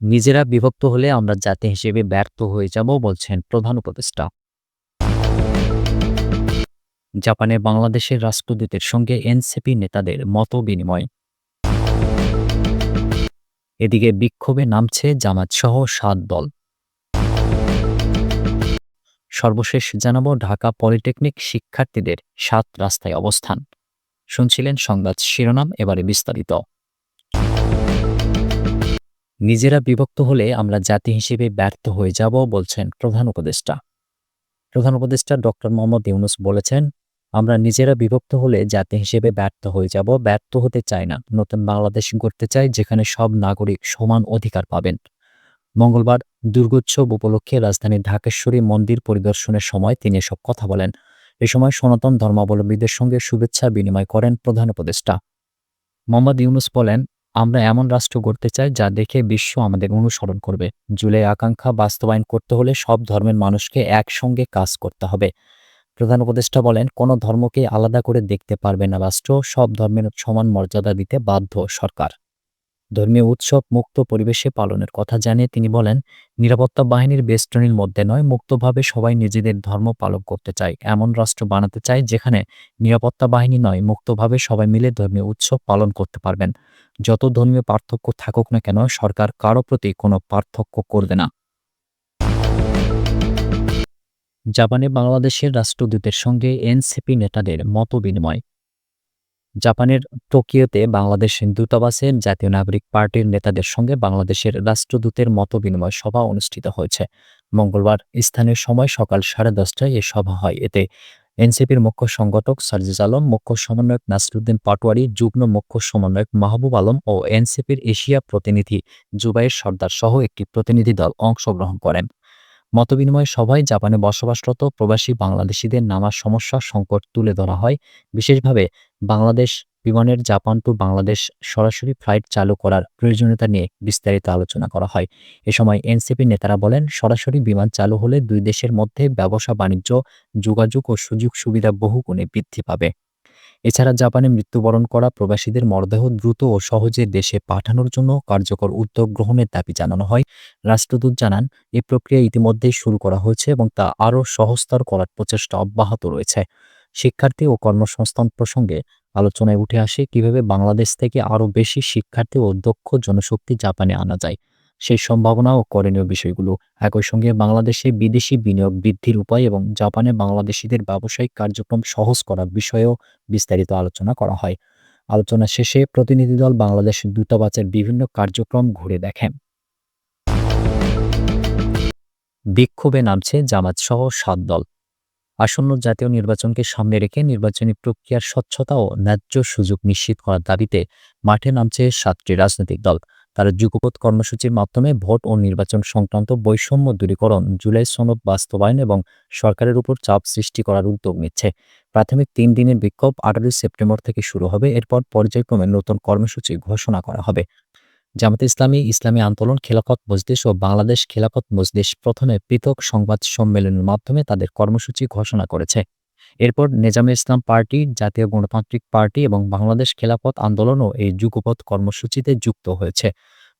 নিজেরা বিভক্ত হলে আমরা জাতি হিসেবে ব্যর্থ হয়ে যাব বলছেন প্রধান উপদেষ্টা। জাপানে বাংলাদেশের রাষ্ট্রদূতের সঙ্গে এনসিপি নেতাদের মতবিনিময়। এদিকে বিক্ষোভে নামছে জামায়াতসহ ৭ দল। সর্বশেষ জানাবো ঢাকা পলিটেকনিক শিক্ষার্থীদের ৭ রাস্তায় অবস্থান। শুনছিলেন সংবাদ শিরোনাম, এবারে বিস্তারিত। নিজেরা বিভক্ত হলে আমরা জাতি হিসেবে ব্যর্থ হয়ে যাব বলছেন প্রধান উপদেষ্টা। প্রধান উপদেষ্টা ডক্টর মোহাম্মদ ইউনূস বলেছেন, আমরা নিজেরা বিভক্ত হলে জাতি হিসেবে ব্যর্থ হয়ে যাব। ব্যর্থ হতে চাই না, নতুন বাংলাদেশ গড়তে চাই যেখানে সব নাগরিক সমান অধিকার পাবেন। মঙ্গলবার দুর্গোৎসব উপলক্ষে রাজধানীর ঢাকেশ্বরী মন্দির পরিদর্শনের সময় তিনি এসব কথা বলেন। এ সময় সনাতন ধর্মাবলম্বীদের সঙ্গে শুভেচ্ছা বিনিময় করেন প্রধান উপদেষ্টা। মোহাম্মদ ইউনূস বলেন, আমরা এমন রাষ্ট্র গড়তে চাই যা দেখে বিশ্ব আমাদের অনুসরণ করবে। জুলাই আকাঙ্ক্ষা বাস্তবায়ন করতে হলে সব ধর্মের মানুষকে একসঙ্গে কাজ করতে হবে। প্রধান উপদেষ্টা বলেন, কোনো ধর্মকে আলাদা করে দেখতে পারবে না রাষ্ট্র, সব ধর্মের সমান মর্যাদা দিতে বাধ্য সরকার। ধর্মীয় উৎসব মুক্ত পরিবেশে পালনের কথা জানিয়ে তিনি বলেন, নিরাপত্তা বাহিনীর বেষ্টনীর মধ্যে নয়, মুক্তভাবে সবাই নিজেদের ধর্ম পালন করতে চায়। এমন রাষ্ট্র বানাতে চাই যেখানে নিরাপত্তা বাহিনী নয়, মুক্তভাবে সবাই মিলে ধর্মীয় উৎসব পালন করতে পারবেন। যত ধর্মীয় পার্থক্য থাকুক না কেন, সরকার কারো প্রতি কোনো পার্থক্য করবে না। জাপানে বাংলাদেশের রাষ্ট্রদূতের সঙ্গে এনসিপি নেতাদের মতবিনিময়। জাপানের টোকিওতে বাংলাদেশ দূতাবাসের জাতীয় নাগরিক পার্টির নেতাদের সঙ্গে বাংলাদেশের রাষ্ট্রদূতের মতবিনিময় সভা অনুষ্ঠিত হয়েছে। মঙ্গলবার স্থানীয় সময় সকাল 10:30টায় এ সভা হয়। এতে এনসিপির মুখ্য সংগঠক সার্জিস আলম, মুখ্য সমন্বয়ক নাসিরুদ্দিন পাটোয়ারি, যুগ্ম মুখ্য সমন্বয়ক মাহবুব আলম ও এনসিপির এশিয়া প্রতিনিধি জুবাইর সর্দার সহ একটি প্রতিনিধি দল অংশগ্রহণ করেন। মতবিনিময় সভায় জাপানে বসবাসরত প্রবাসী বাংলাদেশিদের নানা সমস্যা সংকট তুলে ধরা হয়। বিশেষভাবে বাংলাদেশ বিমানের জাপান টু বাংলাদেশ সরাসরি ফ্লাইট চালু করার প্রয়োজনীয়তা নিয়ে বিস্তারিত আলোচনা করা হয়। এ সময় এনসিপি নেতারা বলেন, সরাসরি বিমান চালু হলে দুই দেশের মধ্যে ব্যবসা বাণিজ্য, যোগাযোগ ও সুযোগ সুবিধা বহুগুণে বৃদ্ধি পাবে। এছাড়া জাপানে মৃত্যুবরণ করা প্রবাসীদের মরদেহ দ্রুত ও সহজে দেশে পাঠানোর জন্য কার্যকর উদ্যোগ গ্রহণের দাবি জানানো হয়। রাষ্ট্রদূত জানান, এই প্রক্রিয়া ইতিমধ্যেই শুরু করা হয়েছে এবং তা আরও সহজতর করার প্রচেষ্টা অব্যাহত রয়েছে। শিক্ষার্থী ও কর্মসংস্থান প্রসঙ্গে আলোচনায় উঠে আসে কিভাবে বাংলাদেশ থেকে আরও বেশি শিক্ষার্থী ও দক্ষ জনশক্তি জাপানে আনা যায়, সেই সম্ভাবনা ও করণীয় বিষয়গুলো। একই সঙ্গে বাংলাদেশে বিদেশি বিনিয়োগ বৃদ্ধির উপায় এবং জাপানে বাংলাদেশিদের ব্যবসায়িক কার্যক্রম সহজ করার বিষয়েও বিস্তারিত আলোচনা করা হয়। আলোচনা শেষে প্রতিনিধিদল বাংলাদেশ দূতাবাসের বিভিন্ন কার্যক্রম ঘুরে দেখেন। বিক্ষোভে নামছে জামায়াতসহ ৭ দল। আসন্ন জাতীয় নির্বাচনকে সামনে রেখে নির্বাচনী প্রক্রিয়ার স্বচ্ছতা ও ন্যায্য সুযোগ নিশ্চিত করার দাবিতে মাঠে নামছে ৭টি রাজনৈতিক দল। তারা যুগপৎ কর্মসূচির মাধ্যমে ভোট ও নির্বাচন সংক্রান্ত বৈষম্য দূরীকরণ, জুলাই সনদ বাস্তবায়ন এবং সরকারের উপর চাপ সৃষ্টি করার উদ্যোগ নিচ্ছে। প্রাথমিক ৩ দিনের বিক্ষোভ ১৮ সেপ্টেম্বর থেকে শুরু হবে। এরপর পর্যায়ক্রমে নতুন কর্মসূচি ঘোষণা করা হবে। জামায়াতে ইসলামী, ইসলামী আন্দোলন, খেলাফত মজলিস ও বাংলাদেশ খেলাফত মজলিস প্রথমে পৃথক সংবাদ সম্মেলনের মাধ্যমে তাদের কর্মসূচি ঘোষণা করেছে। এরপর নেজামে ইসলাম পার্টি, জাতীয় গণতান্ত্রিক পার্টি এবং বাংলাদেশ খেলাফত আন্দোলনও এই যুগপৎ কর্মসূচিতে যুক্ত হয়েছে।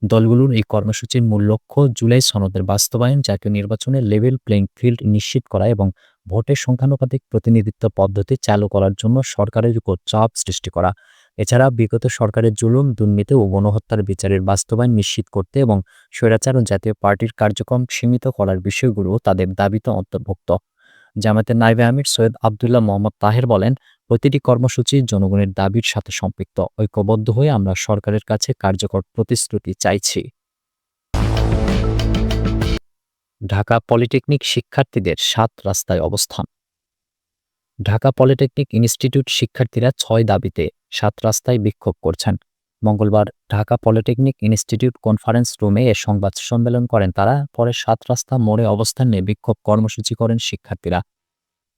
দলগুলোর এই কর্মসূচির মূল লক্ষ্য জুলাই সনদের বাস্তবায়ন, জাতীয় নির্বাচনে লেভেল প্লেইং ফিল্ড নিশ্চিত করা এবং ভোটের সংখ্যানুপাতিক প্রতিনিধিত্ব পদ্ধতি চালু করার জন্য সরকারের উপর চাপ সৃষ্টি করা। এছাড়া বিগত সরকারের জুলুম, দুর্নীতি ও গণহত্যার বিচারের বাস্তবায়ন নিশ্চিত করতে এবং স্বৈরাচার ও জাতীয় পার্টির কার্যক্রম সীমিত করার বিষয়গুলো তাদের দাবিতে অন্তর্ভুক্ত। জামায়াতের নায়েবে আমির সৈয়দ আবদুল্লাহ মোহাম্মদ তাহের বলেন, প্রতিটি কর্মসূচি জনগণের দাবির সাথে সম্পৃক্ত। ঐক্যবদ্ধ হয়ে আমরা সরকারের কাছে কার্যকর প্রতিশ্রুতি চাইছি। ঢাকা পলিটেকনিক শিক্ষার্থীদের ৭ রাস্তায় অবস্থান। ঢাকা পলিটেকনিক ইনস্টিটিউট শিক্ষার্থীরা ৬ দাবিতে ৭ রাস্তায় বিক্ষোভ করছেন। মঙ্গলবার ঢাকা পলিটেকনিক ইনস্টিটিউট কনফারেন্স রুমে এ সংবাদ সম্মেলন করেন তারা। পরে ৭ রাস্তা মোড়ে অবস্থান নিয়ে বিক্ষোভ কর্মসূচি করেন শিক্ষার্থীরা।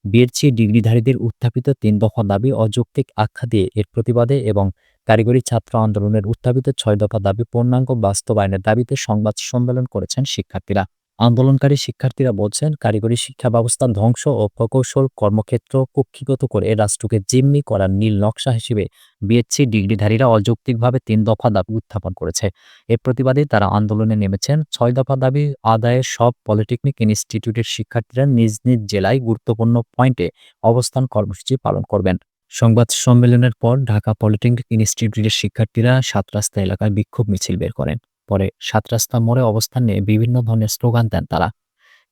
বিএসসি ডিগ্রিধারীদের উত্থাপিত ৩ দফা দাবি অযৌক্তিক আখ্যা দিয়ে এর প্রতিবাদে এবং কারিগরি ছাত্র আন্দোলনের উত্থাপিত ৬ দফা দাবি পূর্ণাঙ্গ বাস্তবায়নের দাবিতে সংবাদ সম্মেলন করেছেন শিক্ষার্থীরা। আন্দোলনকারী শিক্ষার্থীরা বলছেন, কারিগরি শিক্ষা ব্যবস্থা ধ্বংস ও প্রকৌশল কর্মক্ষেত্র কক্ষিগত করে রাষ্ট্রকে জিম্মি করার নীল নকশা হিসেবে বিএসসি ডিগ্রিধারীরা অযৌক্তিকভাবে ৩ দফা দাবি উত্থাপন করেছে। এর প্রতিবাদে তারা আন্দোলনে নেমেছেন। ৬ দফা দাবি আদায়ে সব পলিটেকনিক ইনস্টিটিউটের শিক্ষার্থীরা নিজ নিজ জেলায় গুরুত্বপূর্ণ পয়েন্টে অবস্থান কর্মসূচি পালন করবেন। সংবাদ সম্মেলনের পর ঢাকা পলিটেকনিক ইনস্টিটিউটের শিক্ষার্থীরা ৭ রাস্তা এলাকায় বিক্ষোভ মিছিল বের করেন। পরে ৭ রাস্তা মোড়ে অবস্থান নিয়ে বিভিন্ন ধরনের স্লোগান দেন তারা।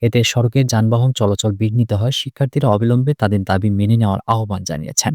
এতে সড়কে যানবাহন চলাচল বিঘ্নিত হয়। শিক্ষার্থীরা অবিলম্বে তাদের দাবি মেনে নেওয়ার আহ্বান জানিয়েছেন।